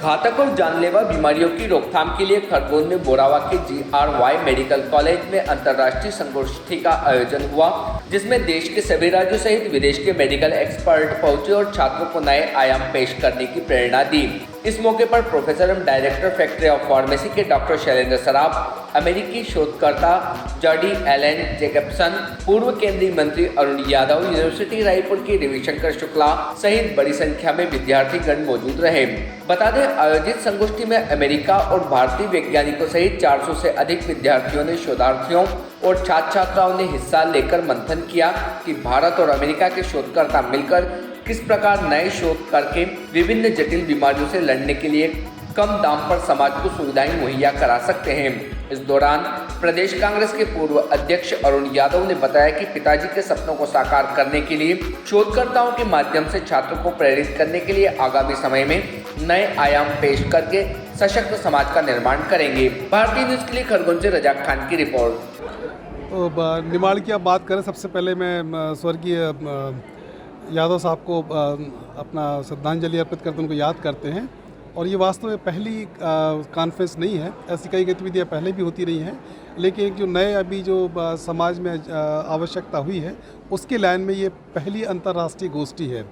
घातक और जानलेवा बीमारियों की रोकथाम के लिए खरगोन में बोरावा के GRY मेडिकल कॉलेज में अंतर्राष्ट्रीय संगोष्ठी का आयोजन हुआ, जिसमें देश के सभी राज्यों सहित विदेश के मेडिकल एक्सपर्ट पहुंचे और छात्रों को नए आयाम पेश करने की प्रेरणा दी। इस मौके पर प्रोफेसर एवं डायरेक्टर फैक्ट्री ऑफ फार्मेसी के डॉक्टर शैलेंद्र सराफ, अमेरिकी शोधकर्ता जॉडी एलन जैकबसन, पूर्व केंद्रीय मंत्री अरुण यादव, यूनिवर्सिटी रायपुर के रविशंकर शुक्ला सहित बड़ी संख्या में विद्यार्थीगण मौजूद रहे। बता दें, आयोजित संगोष्ठी में अमेरिका और भारतीय वैज्ञानिकों सहित 400 से अधिक विद्यार्थियों ने, शोधार्थियों और छात्र छात्राओं ने हिस्सा लेकर मंथन किया कि भारत और अमेरिका के शोधकर्ता मिलकर किस प्रकार नए शोध करके विभिन्न जटिल बीमारियों से लड़ने के लिए कम दाम पर समाज को सुविधाएं मुहैया करा सकते हैं। इस दौरान प्रदेश कांग्रेस के पूर्व अध्यक्ष अरुण यादव ने बताया कि पिताजी के सपनों को साकार करने के लिए शोधकर्ताओं के माध्यम से छात्रों को प्रेरित करने के लिए आगामी समय में नए आयाम पेश करके सशक्त समाज का निर्माण करेंगे। भारतीय न्यूज के लिए खरगोन से रजाक खान की रिपोर्ट। निमाड़ की आप बात करें, सबसे पहले मैं स्वर्गीय यादव साहब को अपना श्रद्धांजलि अर्पित करते उनको याद करते हैं। और ये वास्तव में पहली कॉन्फ्रेंस नहीं है, ऐसी कई गतिविधियाँ पहले भी होती रही हैं, लेकिन एक जो नए अभी जो समाज में आवश्यकता हुई है, उसके लाइन में ये पहली अंतर्राष्ट्रीय गोष्ठी है।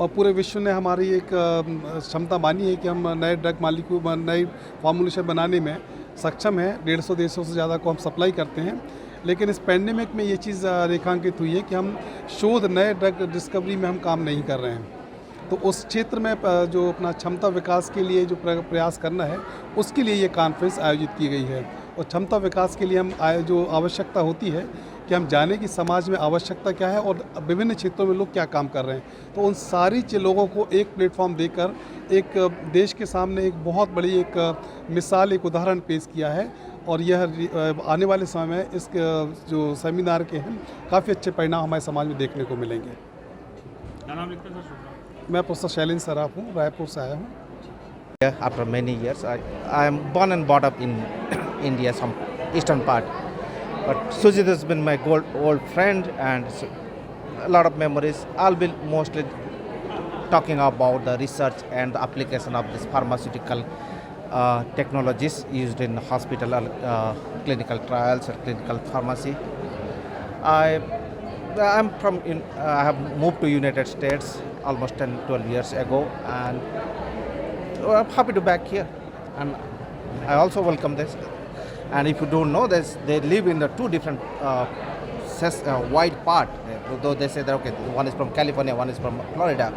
और पूरे विश्व ने हमारी एक क्षमता मानी है कि हम नए ड्रग मालिक्यूल, नए फॉर्मुलेशन बनाने में सक्षम हैं। 150 देशों से ज़्यादा को हम सप्लाई करते हैं। लेकिन इस पैंडेमिक में ये चीज़ रेखांकित हुई है कि हम शोध, नए ड्रग डिस्कवरी में हम काम नहीं कर रहे हैं। तो उस क्षेत्र में जो अपना क्षमता विकास के लिए जो प्रयास करना है, उसके लिए ये कॉन्फ्रेंस आयोजित की गई है। और क्षमता विकास के लिए हम जो आवश्यकता होती है कि हम जाने कि समाज में आवश्यकता क्या है और विभिन्न क्षेत्रों में लोग क्या काम कर रहे हैं। तो उन सारी लोगों को एक प्लेटफॉर्म देकर एक देश के सामने एक बहुत बड़ी एक मिसाल, एक उदाहरण पेश किया है। और यह आने वाले समय में इस जो सेमिनार के हैं काफ़ी अच्छे परिणाम हमारे समाज में देखने को मिलेंगे। क्या नाम लिखते हैं सर? मैं प्रोफेसर शैलेंद्र सराफ हूँ, रायपुर से आया हूँ। After many years, I am born and brought up in India, some eastern part. But Sujit has been my old friend, and a lot of memories. I'll be mostly talking about the research and the application of this pharmaceutical technologies used in hospital clinical trials or clinical pharmacy. I have moved to United States almost 10-12 years ago, and I'm happy to be back here, and I also welcome this. And if you don't know this, they live in the two different wide part. Though they say that okay, one is from California, one is from Florida.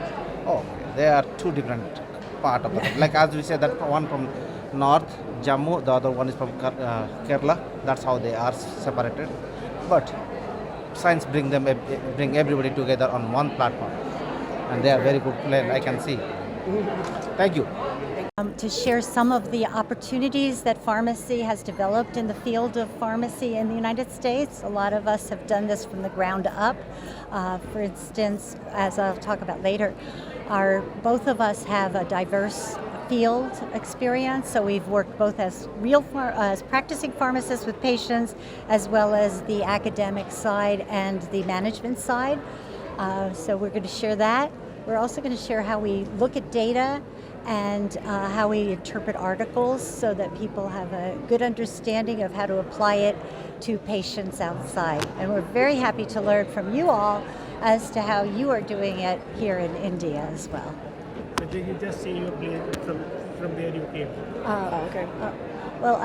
Oh, they are two different part of the like as we say that one from north Jammu, the other one is from Kerala. That's how they are separated. But science bring everybody together on one platform, and they are very good plan, I can see. Thank you. To share some of the opportunities that pharmacy has developed in the field of pharmacy in the United States. A lot of us have done this from the ground up. For instance, as I'll talk about later, both of us have a diverse field experience, so we've worked both as as practicing pharmacists with patients, as well as the academic side and the management side. So we're going to share that. We're also going to share how we look at data and how we interpret articles so that people have a good understanding of how to apply it to patients outside. And we're very happy to learn from you all as to how you are doing it here in India as well. Did you just see your play from where you came? Okay. Well,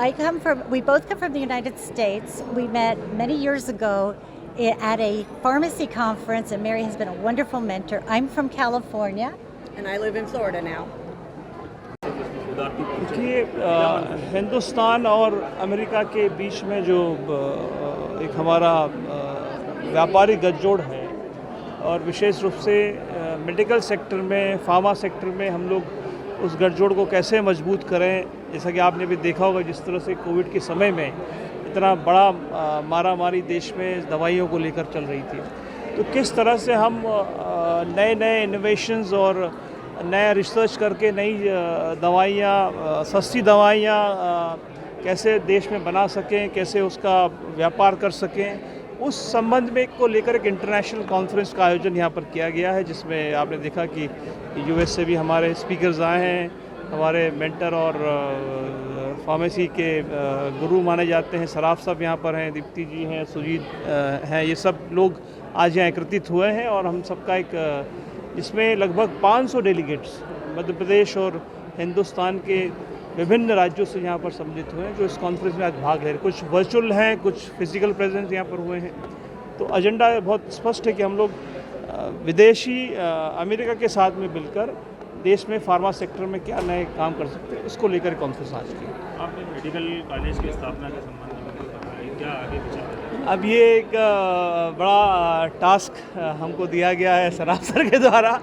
we both come from the United States. We met many years ago at a pharmacy conference, and Mary has been a wonderful mentor. I'm from California. And I live in Florida now. देखिए, हिंदुस्तान और America के बीच में जो एक हमारा व्यापारिक गठजोड़ है, और विशेष रूप से मेडिकल सेक्टर में, फार्मा सेक्टर में हम लोग उस गठजोड़ को कैसे मजबूत करें। जैसा कि आपने भी देखा होगा, जिस तरह से कोविड के समय में इतना बड़ा मारामारी देश में दवाइयों को लेकर चल रही थी, तो किस तरह से हम नए इनोवेशंस और नया रिसर्च करके नई दवाइयाँ, सस्ती दवाइयाँ कैसे देश में बना सकें, कैसे उसका व्यापार कर सकें, उस संबंध में को लेकर एक इंटरनेशनल कॉन्फ्रेंस का आयोजन यहाँ पर किया गया है, जिसमें आपने देखा कि यूएस से भी हमारे स्पीकर्स आए हैं, हमारे मेंटर और फार्मेसी के गुरु माने जाते हैं। सराफ साहब यहाँ पर हैं, दीप्ति जी हैं, सुजीत हैं, ये सब लोग आज यहाँ एकत्रित हुए हैं और हम सबका एक इसमें लगभग 500 डेलीगेट्स मध्य प्रदेश और हिंदुस्तान के विभिन्न राज्यों से यहाँ पर सम्मिलित हुए हैं जो इस कॉन्फ्रेंस में आज भाग ले रहे हैं। कुछ वर्चुअल हैं, कुछ फिजिकल प्रेजेंस यहाँ पर हुए हैं। तो एजेंडा बहुत स्पष्ट है कि हम लोग विदेशी अमेरिका के साथ में मिलकर देश में फार्मा सेक्टर में क्या नए काम कर सकते हैं, इसको लेकर कॉन्फ्रेंस आज की। आपने मेडिकल कॉलेज की स्थापना के संबंध में बताया, क्या आगे विचार है? अब ये एक बड़ा टास्क हमको दिया गया है सराफ सर के द्वारा।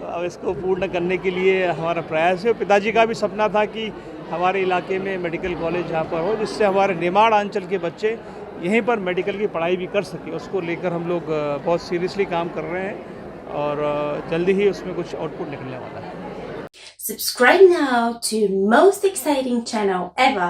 अब इसको पूर्ण करने के लिए हमारा प्रयास है। पिताजी का भी सपना था कि हमारे इलाके में मेडिकल कॉलेज यहाँ पर हो, जिससे हमारे निमाड़ अंचल के बच्चे यहीं पर मेडिकल की पढ़ाई भी कर सके। उसको लेकर हम लोग बहुत सीरियसली काम कर रहे हैं और जल्दी ही उसमें कुछ आउटपुट निकलने वाला है। Subscribe now to most exciting channel ever.